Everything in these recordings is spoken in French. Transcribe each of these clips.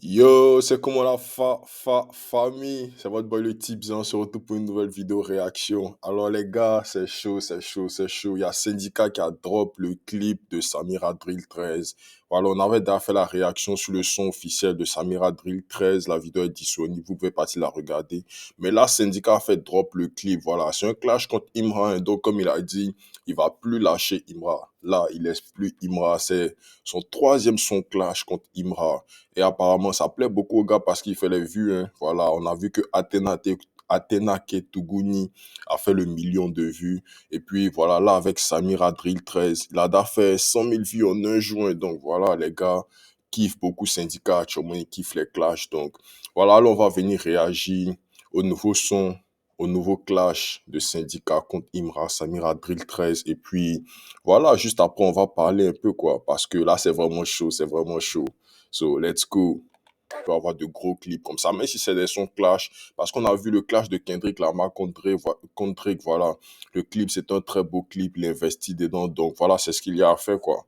Yo, c'est comment la famille? C'est votre boy le Tips, on se retrouve pour une nouvelle vidéo réaction. Alors les gars, c'est chaud, c'est chaud, c'est chaud. Il y a Syndicat qui a drop le clip de Samira Drill 13. Voilà, on avait déjà fait la réaction sur le son officiel de Samira Drill 13. La vidéo est disponible, vous pouvez partir la regarder. Mais là, Syndicat a fait drop le clip. Voilà, c'est un clash contre Imra, hein. Donc comme il a dit, il va plus lâcher Imra. Là, il laisse plus Imra. C'est son troisième son clash contre Imra. Et apparemment, ça plaît beaucoup aux gars parce qu'il fait les vues, hein. Voilà, on a vu que Athéna Ketuguni a fait le million de vues. Et puis voilà, là avec Samira Drill 13, il a déjà fait 100 000 vues en un jour. Donc voilà, les gars kiffent beaucoup Syndicat, actuellement ils kiffent les clashs. Donc voilà, là on va venir réagir au nouveau son, au nouveau clash de Syndicat contre Imra, Samira Drill 13. Et puis voilà, juste après on va parler un peu quoi, parce que là c'est vraiment chaud, c'est vraiment chaud. So, let's go. On peut avoir de gros clips comme ça, même si c'est des sons clash, parce qu'on a vu le clash de Kendrick Lamar contre Drake, voilà. Le clip, c'est un très beau clip, il investit dedans, donc voilà, c'est ce qu'il y a à faire, quoi.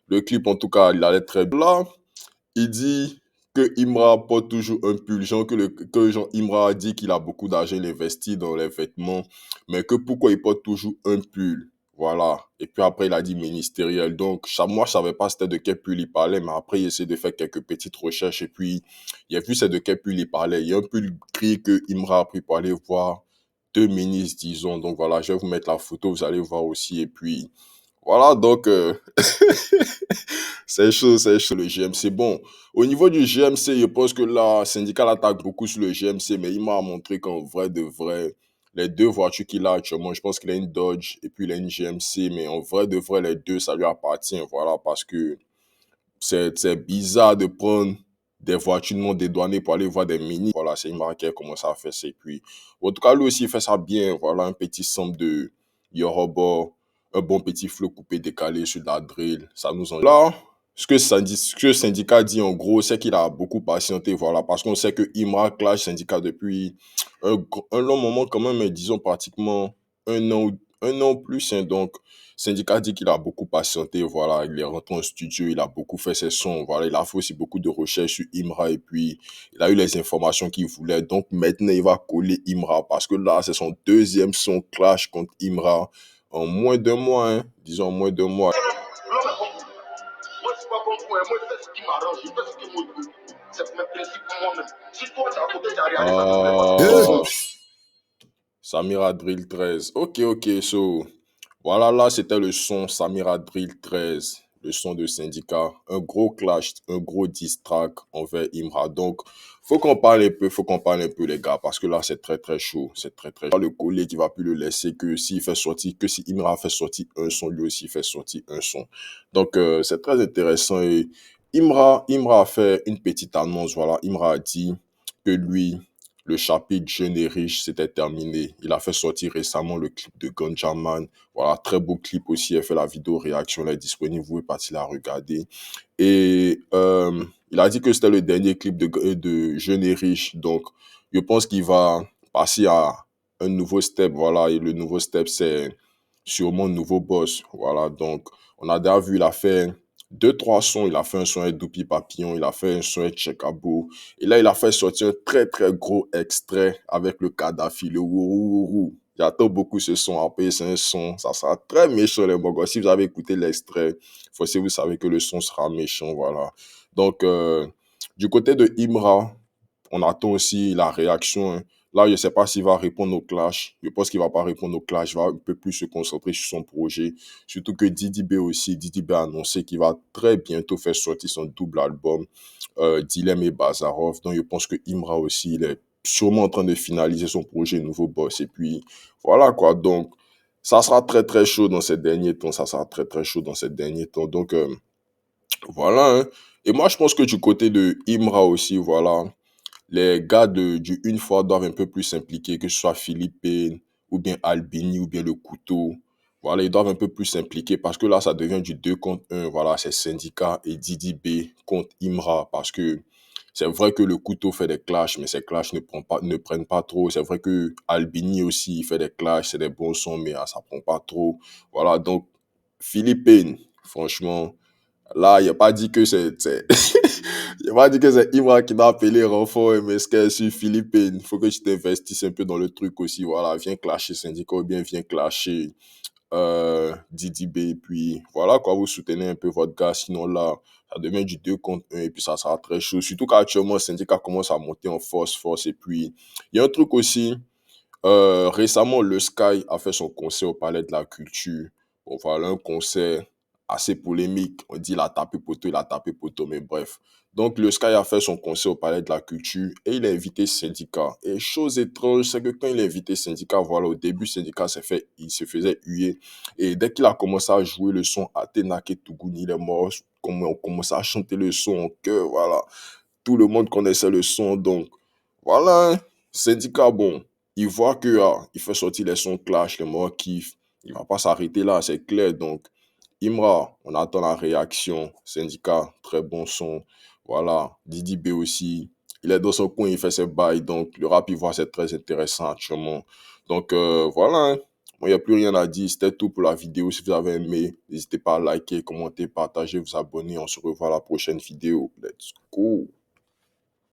Le clip, en tout cas, il allait très bien. Là, il dit que Imra porte toujours un pull, genre que genre Imra a dit qu'il a beaucoup d'argent, il investit dans les vêtements, mais que pourquoi il porte toujours un pull, voilà. Et puis après, il a dit ministériel, donc moi, je savais pas c'était de quel pull il parlait, mais après, il essaie de faire quelques petites recherches, et puis il a vu c'est de quel pull il parlait. Il y a un pull gris que Imra a pris pour aller voir deux ministres, disons, donc voilà, je vais vous mettre la photo, vous allez voir aussi, et puis voilà, donc c'est chaud le GMC. Bon, au niveau du GMC, je pense que là, Syndicat attaque beaucoup sur le GMC, mais il m'a montré qu'en vrai de vrai, les deux voitures qu'il a actuellement, je pense qu'il a une Dodge et puis il a une GMC, mais en vrai de vrai, les deux, ça lui appartient, voilà, parce que c'est bizarre de prendre des voitures non dédouanées pour aller voir des mini. Voilà, c'est une marque qui a commencé à faire ça. Et puis, en tout cas, lui aussi, il fait ça bien. Voilà, un petit sample de Yoruba, un bon petit flow coupé décalé sur de la drill. Ça nous en... Là, ce que Syndicat dit en gros, c'est qu'il a beaucoup patienté. Voilà, parce qu'on sait que Imra clash Syndicat depuis un long moment quand même, mais disons pratiquement un an ou plus. Hein. Donc, Syndicat dit qu'il a beaucoup patienté, voilà, il est rentré en studio, il a beaucoup fait ses sons, voilà, il a fait aussi beaucoup de recherches sur Imra et puis il a eu les informations qu'il voulait. Donc maintenant, il va coller Imra parce que là, c'est son deuxième son clash contre Imra en moins d'un mois, hein, disons en moins d'un mois. Moi, c'est pas bon pour moi, je fais ce qui m'arrange, je fais ce qui me veut. C'est mes principes pour moi-même. Si toi, t'es à côté, t'as rien, ça ne plaît pas. Samira Drill 13. Ok, ok, so voilà, là, c'était le son Samira Drill 13, le son de Syndicat. Un gros clash, un gros diss track envers Imra. Donc, faut qu'on parle un peu, les gars, parce que là, c'est très, très chaud. C'est très, très chaud. Le collègue qui va plus le laisser que s'il fait sortir, que si Imra fait sortir un son, lui aussi fait sortir un son. Donc, c'est très intéressant. Et Imra a fait une petite annonce, voilà. Imra a dit que lui, le chapitre Jeune et riche, c'était terminé. Il a fait sortir récemment le clip de Ganja Man. Voilà, très beau clip aussi. Elle fait la vidéo réaction, elle est disponible. Vous pouvez partir la regarder. Et il a dit que c'était le dernier clip de Jeune et riche. Donc, je pense qu'il va passer à un nouveau step. Voilà, et le nouveau step, c'est sûrement nouveau boss. Voilà, donc, on a déjà vu, il a fait deux, trois sons. Il a fait un son avec Doupi Papillon, il a fait un son avec Chekabou. Et là, il a fait sortir un très, très gros extrait avec le Kadhafi, le Wourourou. J'attends beaucoup ce son. Après, c'est un son, ça sera très méchant, les bogos. Si vous avez écouté l'extrait, vous savez que le son sera méchant, voilà. Donc, du côté de Imra, on attend aussi la réaction, hein. Là, je ne sais pas s'il va répondre au clash. Je pense qu'il ne va pas répondre au clash. Il va un peu plus se concentrer sur son projet. Surtout que Didi B aussi, Didi B a annoncé qu'il va très bientôt faire sortir son double album, Dilemme et Bazarov. Donc, je pense que Imra aussi, il est sûrement en train de finaliser son projet Nouveau Boss. Et puis, voilà quoi. Donc, ça sera très, très chaud dans ces derniers temps. Ça sera très, très chaud dans ces derniers temps. Donc, voilà. Hein. Et moi, je pense que du côté de Imra aussi, voilà, les gars du Une fois doivent un peu plus s'impliquer, que ce soit Philippe Payne, ou bien Albini, ou bien Le Couteau. Voilà, ils doivent un peu plus s'impliquer parce que là, ça devient du 2 contre un. Voilà, c'est Syndicat et Didi B contre Imra parce que c'est vrai que Le Couteau fait des clashs, mais ces clashs ne prennent pas trop. C'est vrai que Albini aussi, il fait des clashs, c'est des bons sons, mais ça prend pas trop. Voilà, donc Philippe Payne, franchement, là, il a pas dit que c'est Il m'a dit que c'est Imra qui t'a appelé renfort MSK sur Philippines. Il faut que tu t'investisses un peu dans le truc aussi. Voilà, viens clasher Syndicat ou bien viens clasher Didi B. Puis voilà, quoi, vous soutenez un peu votre gars. Sinon là, ça devient du 2 contre 1 et puis ça sera très chaud. Surtout qu'actuellement, Syndicat commence à monter en force. Et puis, il y a un truc aussi. Récemment, le Sky a fait son concert au Palais de la Culture. Bon, voilà, un concert assez polémique. On dit il a tapé poteau, mais bref. Donc, le Sky a fait son concert au Palais de la Culture et il a invité Syndicat. Et chose étrange, c'est que quand il a invité Syndicat, voilà, au début, Syndicat il se faisait huer. Et dès qu'il a commencé à jouer le son Atenake Tuguni, il est mort. Comme on commençait à chanter le son en chœur, voilà. Tout le monde connaissait le son, donc voilà, hein. Syndicat, bon, il voit que il fait sortir les sons clash, les morts kiffent. Il va pas s'arrêter là, c'est clair. Donc, Imra, on attend la réaction. Syndicat, très bon son. Voilà, Didi B aussi. Il est dans son coin, il fait ses bails. Donc, le rap ivoire, c'est très intéressant actuellement. Donc, voilà, hein. Moi, il n'y a plus rien à dire. C'était tout pour la vidéo. Si vous avez aimé, n'hésitez pas à liker, commenter, partager, vous abonner. On se revoit à la prochaine vidéo. Let's go.